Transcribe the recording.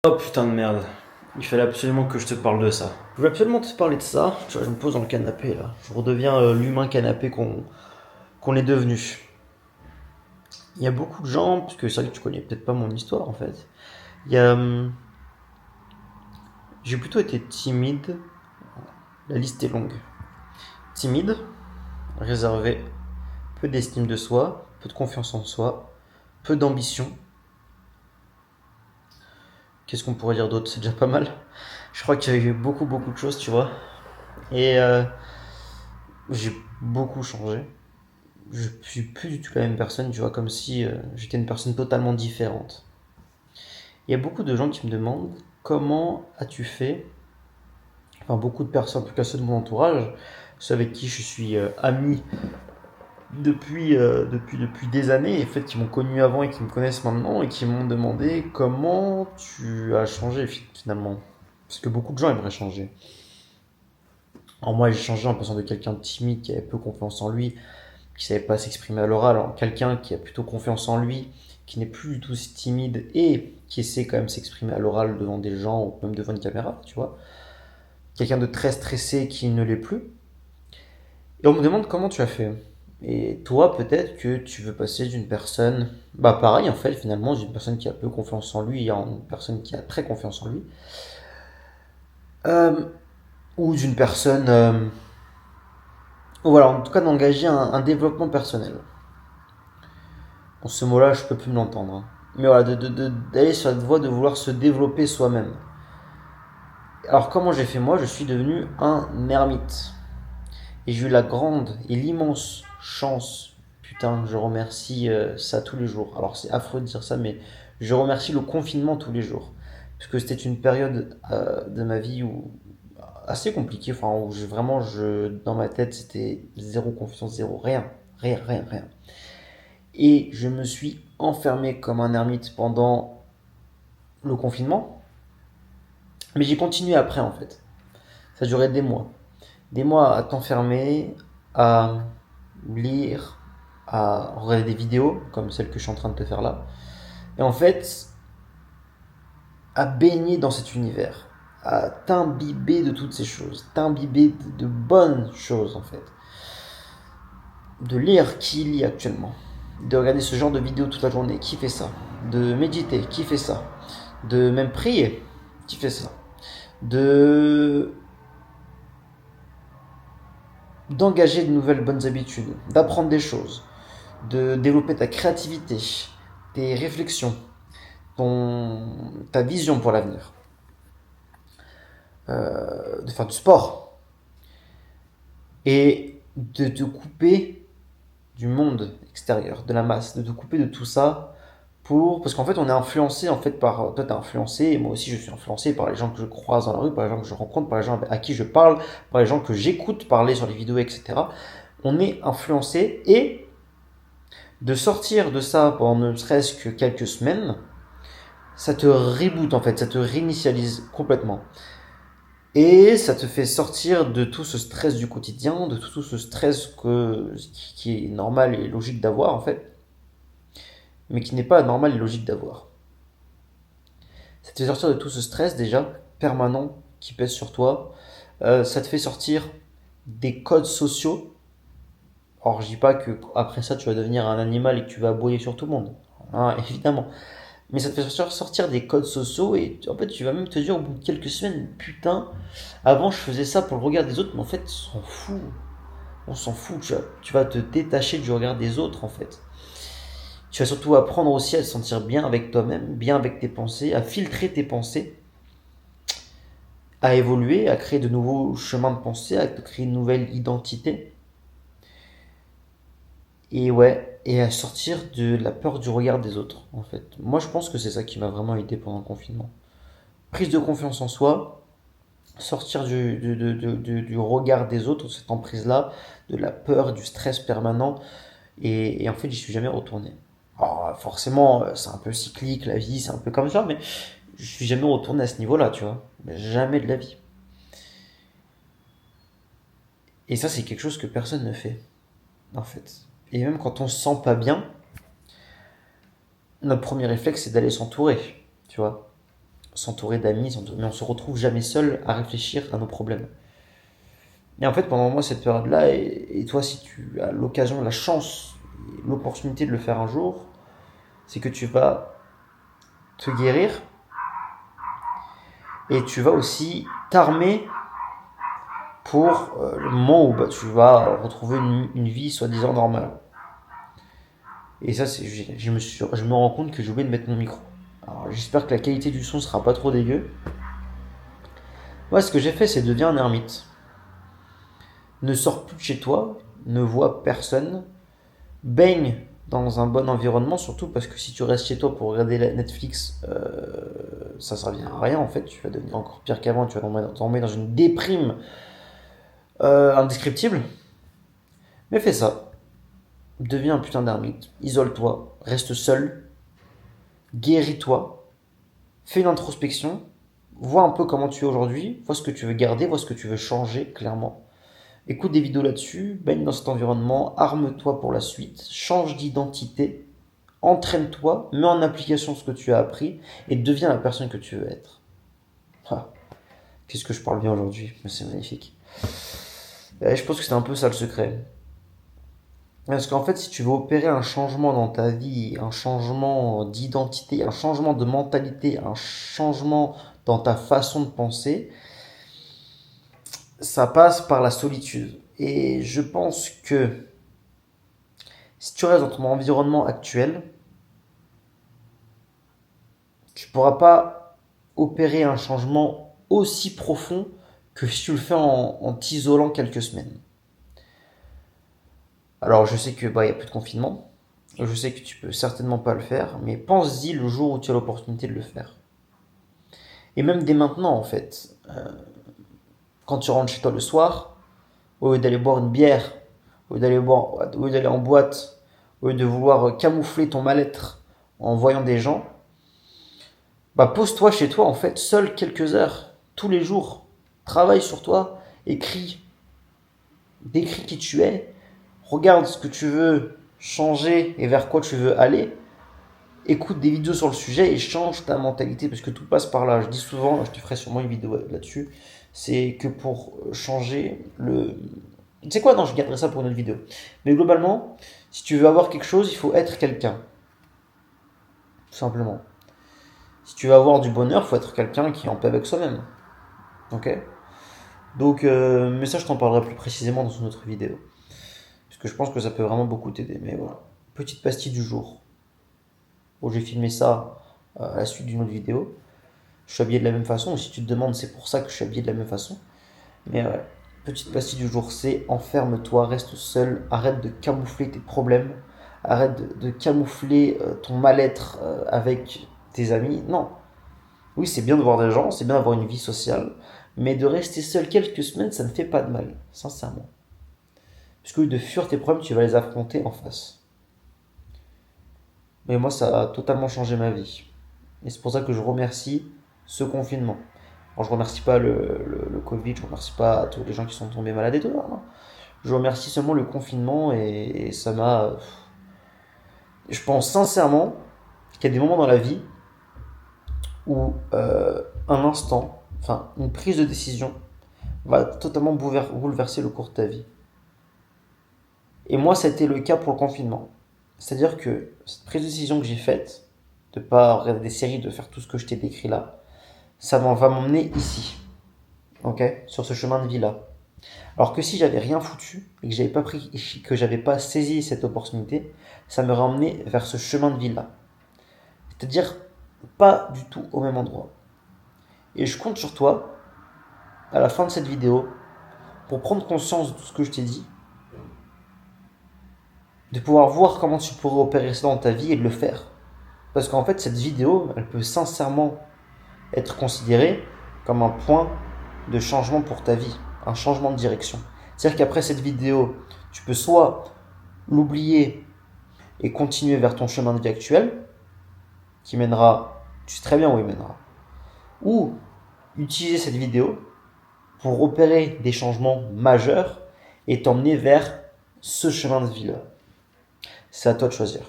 Oh putain de merde. Il fallait absolument que je te parle de ça. Je voulais absolument te parler de ça. Tu vois, je me pose dans le canapé là. Je redeviens l'humain canapé qu'on est devenu. Il y a beaucoup de gens, parce que c'est vrai que tu connais peut-être pas mon histoire en fait. Il y a, j'ai plutôt été timide. La liste est longue. Timide, réservé, peu d'estime de soi, peu de confiance en soi, peu d'ambition. Qu'est-ce qu'on pourrait dire d'autre? C'est déjà pas mal. Je crois qu'il y a eu beaucoup de choses, tu vois. Et j'ai beaucoup changé. Je suis plus du tout la même personne, tu vois, comme si j'étais une personne totalement différente. Il y a beaucoup de gens qui me demandent comment as-tu fait, enfin beaucoup de personnes, en tout cas ceux de mon entourage, ceux avec qui je suis ami depuis des années, en fait, qui m'ont connu avant et qui me connaissent maintenant et qui m'ont demandé comment tu as changé finalement. Parce que beaucoup de gens aimeraient changer. Alors moi j'ai changé en passant de quelqu'un de timide qui avait peu confiance en lui, qui savait pas s'exprimer à l'oral, en quelqu'un qui a plutôt confiance en lui, qui n'est plus du tout si timide et qui essaie quand même de s'exprimer à l'oral devant des gens ou même devant une caméra, tu vois. Quelqu'un de très stressé qui ne l'est plus. Et on me demande comment tu as fait. Et toi, peut-être que tu veux passer d'une personne, bah pareil en fait, finalement, d'une personne qui a peu confiance en lui à une personne qui a très confiance en lui, euh, ou d'une personne, ou voilà, en tout cas d'engager un développement personnel. Bon, ce mot-là, je peux plus me l'entendre, hein. Mais voilà, d'aller sur la voie de vouloir se développer soi-même. Alors, comment j'ai fait moi? Je suis devenu un ermite. Et j'ai eu la grande et l'immense chance, putain, je remercie ça tous les jours. Alors, c'est affreux de dire ça, mais je remercie le confinement tous les jours. Parce que c'était une période de ma vie où assez compliquée, enfin, où dans ma tête, c'était zéro confiance, zéro, rien. Et je me suis enfermé comme un ermite pendant le confinement. Mais j'ai continué après en fait. Ça durait des mois. Des mois à t'enfermer, à lire, à regarder des vidéos comme celle que je suis en train de te faire là. Et en fait, à baigner dans cet univers, à t'imbiber de toutes ces choses, t'imbiber de bonnes choses en fait. De lire, qui lit actuellement? De regarder ce genre de vidéos toute la journée, qui fait ça? De méditer, qui fait ça? De même prier, qui fait ça? De d'engager de nouvelles bonnes habitudes, d'apprendre des choses, de développer ta créativité, tes réflexions, ta vision pour l'avenir, de faire du sport et de te couper du monde extérieur, de la masse, de te couper de tout ça parce qu'en fait on est influencé en fait par toi t'es influencé et moi aussi je suis influencé par les gens que je croise dans la rue, par les gens que je rencontre, par les gens à qui je parle, par les gens que j'écoute parler sur les vidéos, etc. On est influencé et de sortir de ça pendant ne serait-ce que quelques semaines, ça te reboot en fait, ça te réinitialise complètement. Et ça te fait sortir de tout ce stress du quotidien, de tout ce stress qui est normal et logique d'avoir en fait, mais qui n'est pas normal et logique d'avoir. Ça te fait sortir de tout ce stress déjà permanent qui pèse sur toi. Ça te fait sortir des codes sociaux. Alors je dis pas que après ça tu vas devenir un animal et que tu vas aboyer sur tout le monde, hein, évidemment. Mais ça te fait sortir des codes sociaux et en fait tu vas même te dire au bout de quelques semaines, putain, avant je faisais ça pour le regard des autres, mais en fait on s'en fout, tu vas te détacher du regard des autres en fait. Tu vas surtout apprendre aussi à te sentir bien avec toi-même, bien avec tes pensées, à filtrer tes pensées, à évoluer, à créer de nouveaux chemins de pensée, à te créer une nouvelle identité. Et ouais, et à sortir de la peur du regard des autres en fait. Moi je pense que c'est ça qui m'a vraiment aidé pendant le confinement. Prise de confiance en soi, sortir du regard des autres, de cette emprise-là, de la peur, du stress permanent. Et en fait, j'y suis jamais retourné. Alors, forcément, c'est un peu cyclique, la vie, c'est un peu comme ça, mais je suis jamais retourné à ce niveau-là, tu vois. Jamais de la vie. Et ça, c'est quelque chose que personne ne fait, en fait. Et même quand on se sent pas bien, notre premier réflexe, c'est d'aller s'entourer, tu vois. s'entourer d'amis, mais on se retrouve jamais seul à réfléchir à nos problèmes. Et en fait, pendant moi, cette période-là, et toi, si tu as l'occasion, la chance, l'opportunité de le faire un jour, c'est que tu vas te guérir et tu vas aussi t'armer pour le moment où tu vas retrouver une vie soi-disant normale. Et ça, je me rends compte que j'ai oublié de mettre mon micro. Alors, j'espère que la qualité du son sera pas trop dégueu. Moi, ce que j'ai fait, c'est devenir un ermite. Ne sors plus de chez toi, ne vois personne, baigne dans un bon environnement, surtout parce que si tu restes chez toi pour regarder la Netflix, ça ne servira à rien en fait. Tu vas devenir encore pire qu'avant, tu vas tomber dans une déprime indescriptible. Mais fais ça. Deviens un putain d'ermite. Isole-toi. Reste seul. Guéris-toi. Fais une introspection. Vois un peu comment tu es aujourd'hui. Vois ce que tu veux garder. Vois ce que tu veux changer, clairement. Écoute des vidéos là-dessus. Baigne dans cet environnement. Arme-toi pour la suite. Change d'identité. Entraîne-toi. Mets en application ce que tu as appris. Et deviens la personne que tu veux être. Ah, qu'est-ce que je parle bien aujourd'hui. C'est magnifique. Et je pense que c'est un peu ça le secret. Parce qu'en fait, si tu veux opérer un changement dans ta vie, un changement d'identité, un changement de mentalité, un changement dans ta façon de penser, ça passe par la solitude. Et je pense que si tu restes dans ton environnement actuel, tu ne pourras pas opérer un changement aussi profond que si tu le fais en t'isolant quelques semaines. Alors je sais que il y a plus de confinement, je sais que tu peux certainement pas le faire, mais pense-y le jour où tu as l'opportunité de le faire. Et même dès maintenant en fait, quand tu rentres chez toi le soir, au lieu d'aller boire une bière, au lieu d'aller en boîte, au lieu de vouloir camoufler ton mal-être en voyant des gens, pose-toi chez toi en fait, seul quelques heures, tous les jours. Travaille sur toi, écris, décris qui tu es, regarde ce que tu veux changer et vers quoi tu veux aller. Écoute des vidéos sur le sujet et change ta mentalité parce que tout passe par là. Je dis souvent, je te ferai sûrement une vidéo là-dessus, c'est que pour changer le... Tu sais quoi? Non, je garderai ça pour une autre vidéo. Mais globalement, si tu veux avoir quelque chose, il faut être quelqu'un. Tout simplement. Si tu veux avoir du bonheur, il faut être quelqu'un qui est en paix avec soi-même. Ok? Donc, mais ça, je t'en parlerai plus précisément dans une autre vidéo. Parce que je pense que ça peut vraiment beaucoup t'aider. Mais voilà. Petite pastille du jour. Bon, j'ai filmé ça à la suite d'une autre vidéo. Je suis habillé de la même façon. Si tu te demandes, c'est pour ça que je suis habillé de la même façon. Mais ouais, petite pastille du jour, c'est enferme-toi, reste seul, arrête de camoufler tes problèmes, arrête de camoufler ton mal-être avec tes amis. Non. Oui, c'est bien de voir des gens, c'est bien d'avoir une vie sociale, mais de rester seul quelques semaines, ça ne fait pas de mal, sincèrement. Parce que au lieu de fuir tes problèmes, tu vas les affronter en face. Mais moi, ça a totalement changé ma vie. Et c'est pour ça que je remercie ce confinement. Alors, je remercie pas le Covid, je remercie pas tous les gens qui sont tombés malades et tout. Non. Je remercie seulement le confinement et ça m'a. Je pense sincèrement qu'il y a des moments dans la vie où un instant, enfin une prise de décision, va totalement bouleverser le cours de ta vie. Et moi, ça a été le cas pour le confinement. C'est-à-dire que cette prise de décision que j'ai faite, de ne pas regarder des séries, de faire tout ce que je t'ai décrit là, va m'emmener ici, ok, sur ce chemin de vie là. Alors que si j'avais rien foutu et que j'avais pas saisi cette opportunité, ça m'aurait emmené vers ce chemin de vie là. C'est-à-dire pas du tout au même endroit. Et je compte sur toi, à la fin de cette vidéo, pour prendre conscience de tout ce que je t'ai dit, de pouvoir voir comment tu pourrais opérer ça dans ta vie et de le faire. Parce qu'en fait, cette vidéo, elle peut sincèrement être considérée comme un point de changement pour ta vie, un changement de direction. C'est-à-dire qu'après cette vidéo, tu peux soit l'oublier et continuer vers ton chemin de vie actuel, qui mènera, tu sais très bien où il mènera, ou utiliser cette vidéo pour opérer des changements majeurs et t'emmener vers ce chemin de vie-là. C'est à toi de choisir.